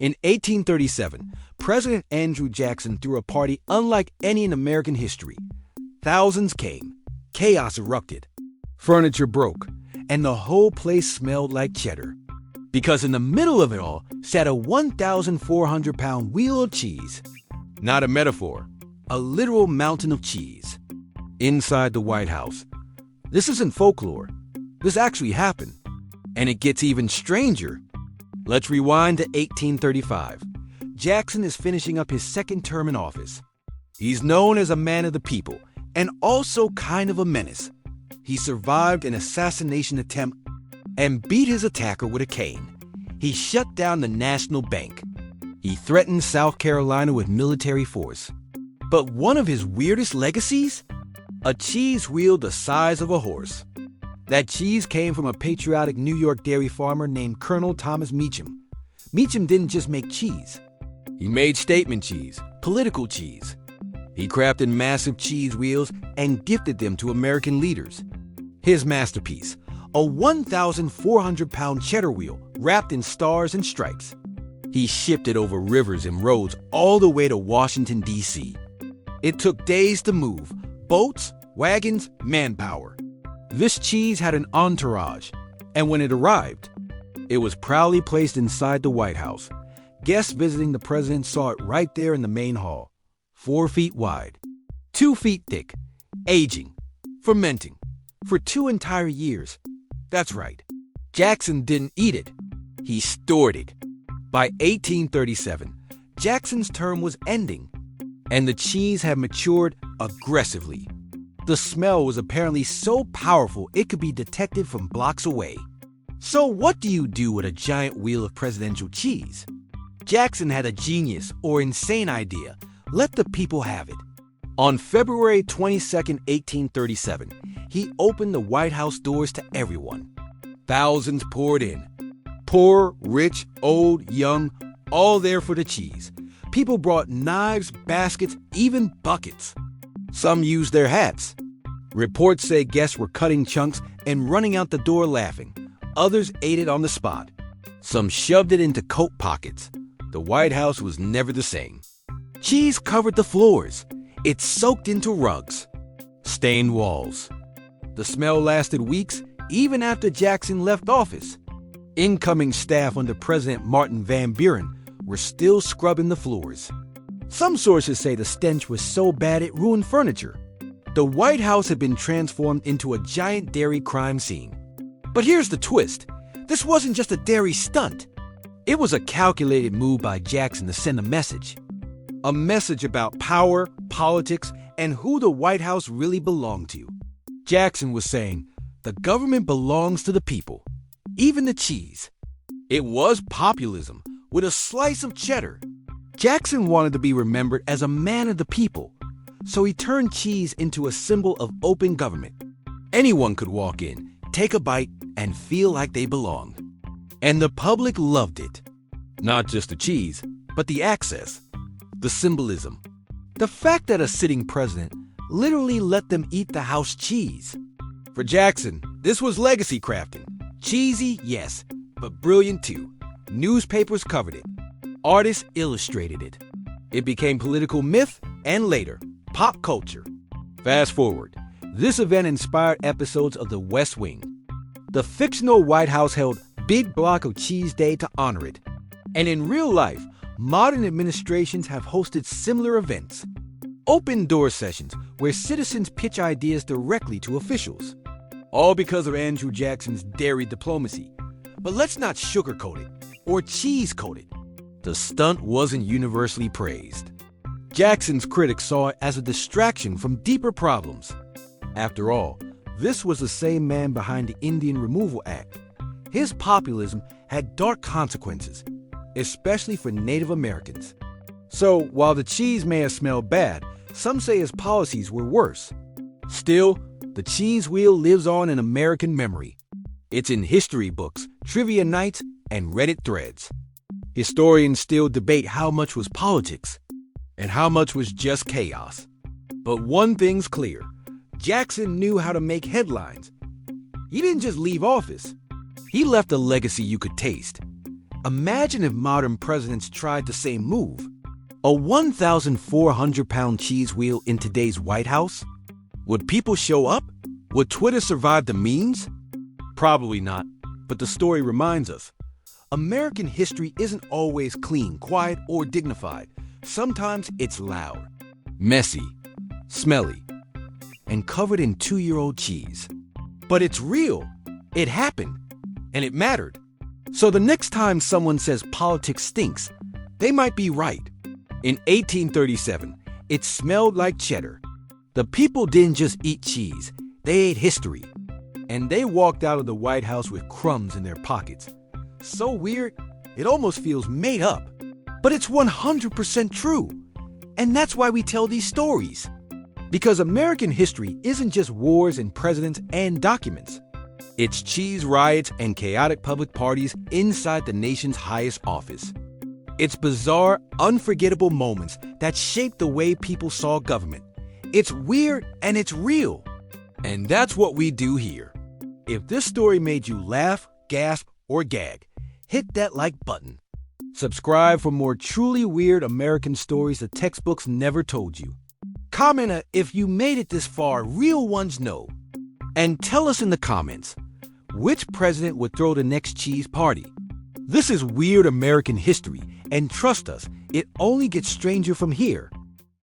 In 1837, President Andrew Jackson threw a party unlike any in American history. Thousands came, chaos erupted, furniture broke, and the whole place smelled like cheddar. Because in the middle of it all sat a 1,400-pound wheel of cheese. Not a metaphor, a literal mountain of cheese. Inside the White House. This isn't folklore. This actually happened. And it gets even stranger. Let's rewind to 1835. Jackson is finishing up his second term in office. He's known as a man of the people, and also kind of a menace. He survived an assassination attempt and beat his attacker with a cane. He shut down the National Bank. He threatened South Carolina with military force. But one of his weirdest legacies? A cheese wheel the size of a horse. That cheese came from a patriotic New York dairy farmer named Colonel Thomas Meacham. Meacham didn't just make cheese. He made statement cheese, political cheese. He crafted massive cheese wheels and gifted them to American leaders. His masterpiece, a 1,400-pound cheddar wheel wrapped in stars and stripes. He shipped it over rivers and roads all the way to Washington, D.C. It took days to move, boats, wagons, manpower. This cheese had an entourage, and when it arrived, it was proudly placed inside the White House. Guests visiting the president saw it right there in the main hall, 4 feet wide, 2 feet thick, aging, fermenting, for 2 entire years. That's right, Jackson didn't eat it, he stored it. By 1837, Jackson's term was ending, and the cheese had matured aggressively. The smell was apparently so powerful it could be detected from blocks away. So what do you do with a giant wheel of presidential cheese? Jackson had a genius or insane idea. Let the people have it. On February 22, 1837, he opened the White House doors to everyone. Thousands poured in. Poor, rich, old, young, all there for the cheese. People brought knives, baskets, even buckets. Some used their hats. Reports say guests were cutting chunks and running out the door laughing. Others ate it on the spot. Some shoved it into coat pockets. The White House was never the same. Cheese covered the floors. It soaked into rugs. Stained walls. The smell lasted weeks, even after Jackson left office. Incoming staff under President Martin Van Buren were still scrubbing the floors. Some sources say the stench was so bad it ruined furniture. The White House had been transformed into a giant dairy crime scene. But here's the twist. This wasn't just a dairy stunt. It was a calculated move by Jackson to send a message. A message about power, politics, and who the White House really belonged to. Jackson was saying, the government belongs to the people, even the cheese. It was populism, with a slice of cheddar. Jackson wanted to be remembered as a man of the people, so he turned cheese into a symbol of open government. Anyone could walk in, take a bite, and feel like they belonged. And the public loved it. Not just the cheese, but the access, the symbolism. The fact that a sitting president literally let them eat the house cheese. For Jackson, this was legacy crafting. Cheesy, yes, but brilliant too. Newspapers covered it. Artists illustrated it. It became political myth and later, pop culture. Fast forward, this event inspired episodes of The West Wing. The fictional White House held Big Block of Cheese Day to honor it. And in real life, modern administrations have hosted similar events. Open door sessions where citizens pitch ideas directly to officials. All because of Andrew Jackson's dairy diplomacy. But let's not sugarcoat it or cheese coat it. The stunt wasn't universally praised. Jackson's critics saw it as a distraction from deeper problems. After all, this was the same man behind the Indian Removal Act. His populism had dark consequences, especially for Native Americans. So, while the cheese may have smelled bad, some say his policies were worse. Still, the cheese wheel lives on in American memory. It's in history books, trivia nights, and Reddit threads. Historians still debate how much was politics and how much was just chaos. But one thing's clear. Jackson knew how to make headlines. He didn't just leave office. He left a legacy you could taste. Imagine if modern presidents tried the same move. A 1,400-pound cheese wheel in today's White House? Would people show up? Would Twitter survive the memes? Probably not, but the story reminds us. American history isn't always clean, quiet, or dignified. Sometimes it's loud, messy, smelly, and covered in 2-year-old cheese. But it's real. It happened, and it mattered. So the next time someone says politics stinks, they might be right. In 1837, it smelled like cheddar. The people didn't just eat cheese, they ate history. And they walked out of the White House with crumbs in their pockets. So weird, it almost feels made up. But it's 100% true. And that's why we tell these stories. Because American history isn't just wars and presidents and documents. It's cheese riots and chaotic public parties inside the nation's highest office. It's bizarre, unforgettable moments that shaped the way people saw government. It's weird and it's real. And that's what we do here. If this story made you laugh, gasp, or gag, hit that like button. Subscribe for more truly weird American stories the textbooks never told you. Comment if you made it this far, real ones know. And tell us in the comments, which president would throw the next cheese party? This is Weird American History, and trust us, it only gets stranger from here.